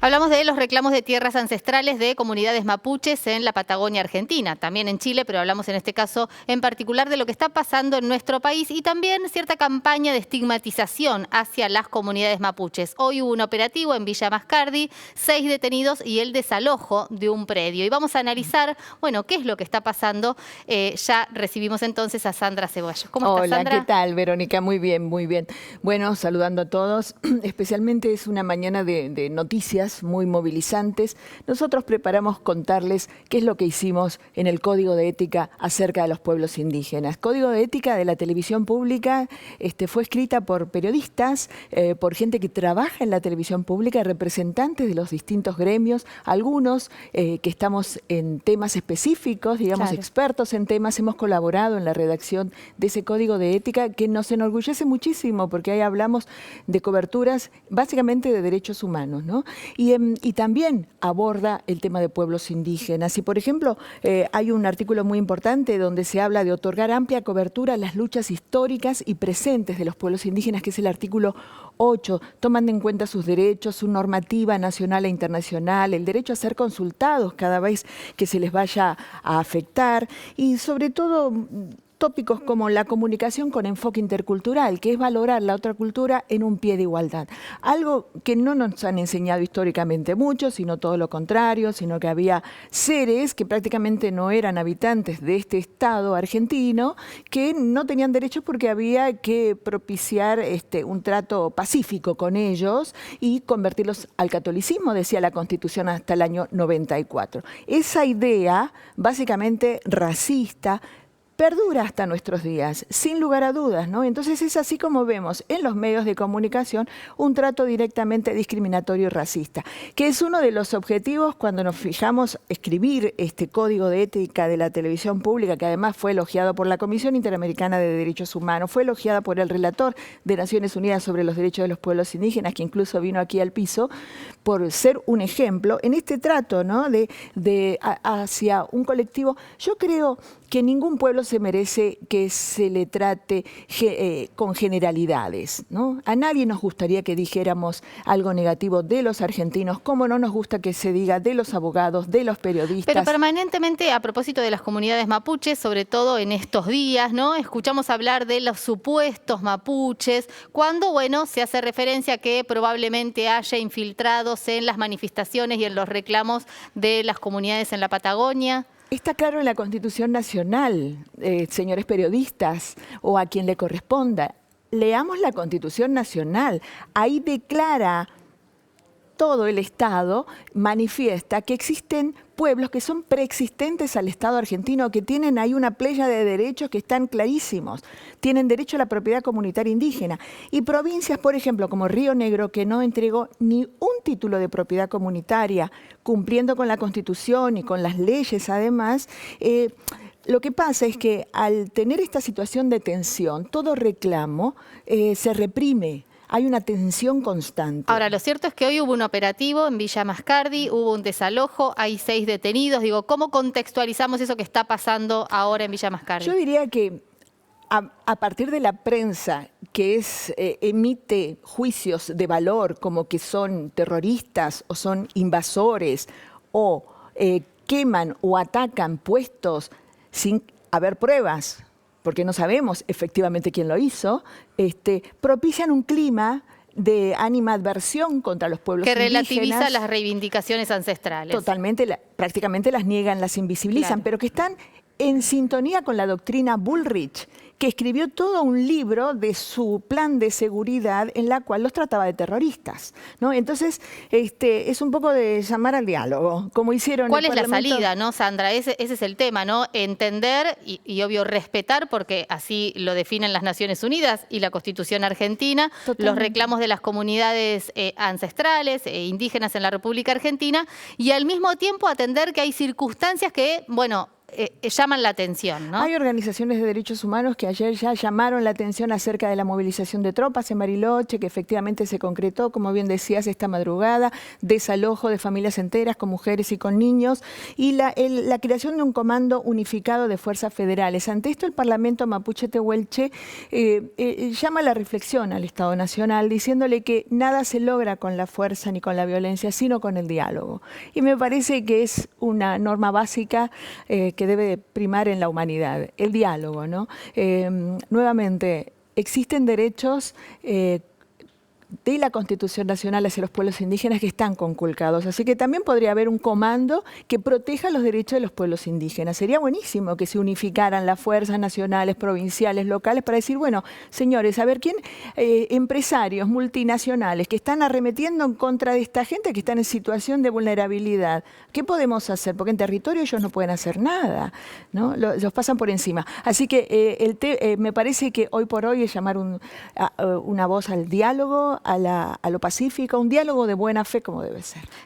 Hablamos de los reclamos de tierras ancestrales de comunidades mapuches en la Patagonia Argentina, también en Chile, pero hablamos en este caso en particular de lo que está pasando en nuestro país y también cierta campaña de estigmatización hacia las comunidades mapuches. Hoy hubo un operativo en Villa Mascardi, 6 detenidos y el desalojo de un predio. Y vamos a analizar, bueno, qué es lo que está pasando. Ya recibimos entonces a Sandra Ceballos. ¿Cómo estás, Sandra? Hola, ¿qué tal, Verónica? Muy bien, muy bien. Bueno, saludando a todos. Especialmente es una mañana de noticias muy movilizantes. Nosotros preparamos contarles qué es lo que hicimos en el Código de Ética acerca de los pueblos indígenas. Código de Ética de la televisión pública fue escrita por periodistas, por gente que trabaja en la televisión pública, representantes de los distintos gremios, algunos que estamos en temas específicos, digamos, Claro. Expertos en temas, hemos colaborado en la redacción de ese Código de Ética que nos enorgullece muchísimo porque ahí hablamos de coberturas básicamente de derechos humanos, ¿no? Y también aborda el tema de pueblos indígenas. Y, por ejemplo, hay un artículo muy importante donde se habla de otorgar amplia cobertura a las luchas históricas y presentes de los pueblos indígenas, que es el artículo 8, tomando en cuenta sus derechos, su normativa nacional e internacional, el derecho a ser consultados cada vez que se les vaya a afectar y sobre todo tópicos como la comunicación con enfoque intercultural, que es valorar la otra cultura en un pie de igualdad. Algo que no nos han enseñado históricamente mucho, sino todo lo contrario, sino que había seres que prácticamente no eran habitantes de este Estado argentino, que no tenían derechos porque había que propiciar un trato pacífico con ellos y convertirlos al catolicismo, decía la Constitución hasta el año 94. Esa idea, básicamente racista, perdura hasta nuestros días, sin lugar a dudas, ¿no? Entonces es así como vemos en los medios de comunicación un trato directamente discriminatorio y racista, que es uno de los objetivos cuando nos fijamos escribir este Código de Ética de la televisión pública, que además fue elogiado por la Comisión Interamericana de Derechos Humanos, fue elogiada por el relator de Naciones Unidas sobre los derechos de los pueblos indígenas, que incluso vino aquí al piso, por ser un ejemplo en este trato, ¿no? hacia un colectivo. Yo creo que ningún pueblo se merece que se le trate con generalidades, ¿no? A nadie nos gustaría que dijéramos algo negativo de los argentinos, como no nos gusta que se diga de los abogados, de los periodistas. Pero permanentemente, a propósito de las comunidades mapuches, sobre todo en estos días, ¿no? Escuchamos hablar de los supuestos mapuches, cuando, bueno, se hace referencia a que probablemente haya infiltrados en las manifestaciones y en los reclamos de las comunidades en la Patagonia. Está claro en la Constitución Nacional, señores periodistas, o a quien le corresponda. Leamos la Constitución Nacional. Ahí declara todo el Estado, manifiesta que existen pueblos que son preexistentes al Estado argentino, que tienen ahí una playa de derechos que están clarísimos. Tienen derecho a la propiedad comunitaria indígena. Y provincias, por ejemplo, como Río Negro, que no entregó ni un título de propiedad comunitaria, cumpliendo con la Constitución y con las leyes además, lo que pasa es que al tener esta situación de tensión, todo reclamo se reprime. Hay una tensión constante. Ahora, lo cierto es que hoy hubo un operativo en Villa Mascardi, hubo un desalojo, hay 6 detenidos. Digo, ¿cómo contextualizamos eso que está pasando ahora en Villa Mascardi? Yo diría que a partir de la prensa que emite juicios de valor como que son terroristas o son invasores o queman o atacan puestos sin haber pruebas, porque no sabemos efectivamente quién lo hizo, propician un clima de animadversión contra los pueblos indígenas. Que relativiza las reivindicaciones ancestrales. Totalmente, prácticamente las niegan, las invisibilizan, Claro. pero que están en sintonía con la doctrina Bullrich, que escribió todo un libro de su plan de seguridad en la cual los trataba de terroristas, ¿no? Entonces, es un poco de llamar al diálogo, como hicieron. ¿Cuál es la salida, no, Sandra? Ese es el tema, ¿no? Entender y obvio respetar, porque así lo definen las Naciones Unidas y la Constitución argentina, Totalmente. Los reclamos de las comunidades ancestrales e indígenas en la República Argentina, y al mismo tiempo atender que hay circunstancias que, bueno, llaman la atención, ¿no? Hay organizaciones de derechos humanos que ayer ya llamaron la atención acerca de la movilización de tropas en Bariloche, que efectivamente se concretó, como bien decías, esta madrugada, desalojo de familias enteras con mujeres y con niños, y la creación de un comando unificado de fuerzas federales. Ante esto, el Parlamento Mapuche Tehuelche llama a la reflexión al Estado Nacional, diciéndole que nada se logra con la fuerza ni con la violencia, sino con el diálogo. Y me parece que es una norma básica que debe primar en la humanidad, el diálogo, ¿no? Nuevamente, existen derechos de la Constitución Nacional hacia los pueblos indígenas que están conculcados. Así que también podría haber un comando que proteja los derechos de los pueblos indígenas. Sería buenísimo que se unificaran las fuerzas nacionales, provinciales, locales, para decir, bueno, señores, a ver quién, empresarios multinacionales que están arremetiendo en contra de esta gente que están en situación de vulnerabilidad. ¿Qué podemos hacer? Porque en territorio ellos no pueden hacer nada, ¿no? Los pasan por encima. Así que me parece que hoy por hoy es llamar una voz al diálogo, a lo pacífico, un diálogo de buena fe como debe ser.